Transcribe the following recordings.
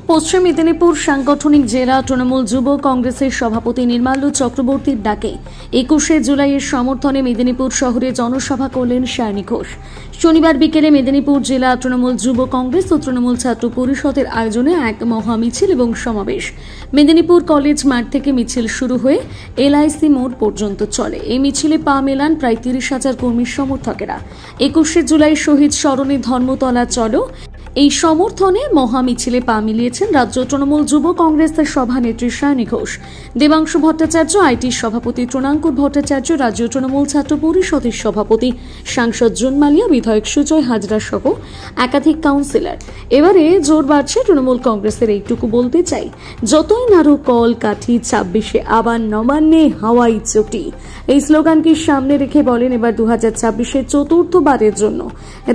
পশ্চিম মেদিনীপুর সাংগঠনিক জেলা তৃণমূল যুব কংগ্রেসের সভাপতি নির্মাল্য চক্রবর্তীর ডাকে 21শে জুলাইয়ের সমর্থনে মেদিনীপুর শহরে জনসভা করলেন সায়নী ঘোষ। শনিবার বিকেলে মেদিনীপুর জেলা তৃণমূল যুব কংগ্রেস ও তৃণমূল ছাত্র পরিষদের আয়োজনে এক মহা মিছিল এবং সমাবেশ মেদিনীপুর কলেজ মাঠ থেকে মিছিল শুরু হয়ে এলআইসি মোড় পর্যন্ত চলে। এই মিছিলে পা মেলান প্রায় 30,000 কর্মী সমর্থকেরা। 21শে জুলাই শহীদ স্মরণে ধর্মতলা চলো এই সমর্থনে মহা মিছিলে পা মিলিয়েছেন রাজ্য তৃণমূল যুব কংগ্রেসের সভানেত্রী সায়নী ঘোষ, দেবাংশু ভট্টাচার্য, আইটির সভাপতি তৃণাঙ্কুর ভট্টাচার্য, রাজ্য তৃণমূল ছাত্র পরিষদের সভাপতি সাংসদ জুন মালিয়া, বিধায়ক সুজয় হাজরা সহ একাধিক কাউন্সিলর। এবারে জোর বাড়ছে তৃণমূল কংগ্রেসের। এইটুকু বলতে চাই, যতই নাড়ো কল কাঠি 26শে আবার নবান্নে হাওয়াই চটি, এই স্লোগানকে সামনে রেখে বলেন এবার 2026-এর চতুর্থবারের জন্য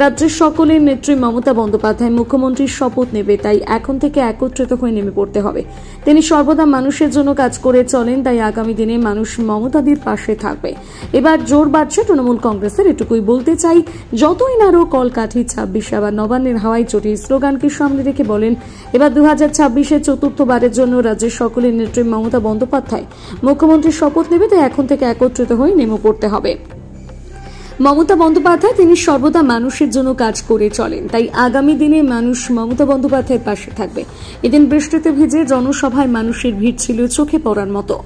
রাজ্যের সকলের নেত্রী মমতা বন্দ্যোপাধ্যায় মুখ্যমন্ত্রীর শপথ নেবে, তাই এখন থেকে একত্রিত হয়ে নেমে পড়তে হবে। তিনি সর্বদা মানুষের জন্য কাজ করে চলেন, তাই আগামী দিনে মানুষ মমতাদির পাশে থাকবে। এবার জোর বাড়ছে তৃণমূল কংগ্রেসের। এটুকুই বলতে চাই, যতই নাড়ো কল কাঠি 26 আবার নবান্নের হাওয়াই চটি স্লোগানকে সামনে রেখে বলেন এবার 2026-এর চতুর্থবারের জন্য রাজ্যের সকলের নেত্রী মমতা বন্দ্যোপাধ্যায় মুখ্যমন্ত্রীর শপথ নেবে, তাই এখন থেকে একত্রিত হয়ে নেমে পড়তে হবে। মমতা বন্দ্যোপাধ্যায় তিনি সর্বদা মানুষের জন্য কাজ করে চলেন, তাই আগামী দিনে মানুষ মমতা বন্দ্যোপাধ্যায়ের পাশে থাকবে। এদিন বৃষ্টিতে ভিজে জনসভায় মানুষের ভিড় ছিল চোখে পড়ার মতো।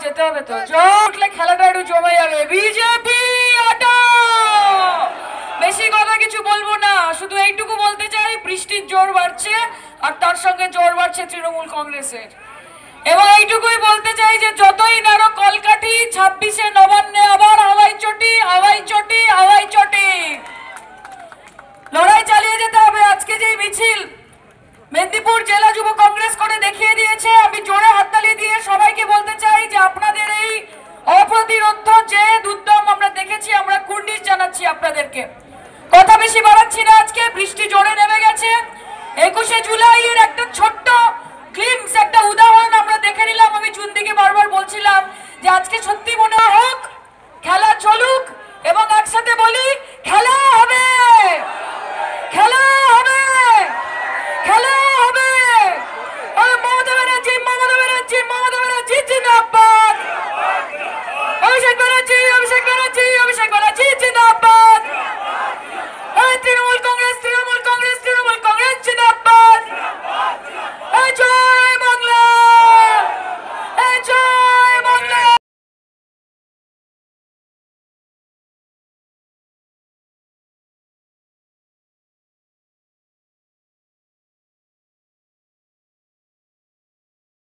যেতে হবে তো, উঠলে খেলাটা একটু জমে যাবে। বিজেপি বেশি কথা কিছু বলবো না, শুধু এইটুকু বলতে চাই, বৃষ্টির জোর বাড়ছে আর তার সঙ্গে জোর বাড়ছে তৃণমূল কংগ্রেসের। এবং এইটুকুই বলতে চাই যে যতই নাড়ো কলকাঠি 26শে নবান্নে আবার হাওয়াই চটি, হাওয়াই চটি, হাওয়াই চটি। লড়াই চালিয়ে যেতে হবে। আজকে যে মিছিল মেদিনীপুর জেলা যুব কংগ্রেস করে দেখিয়ে দিয়েছে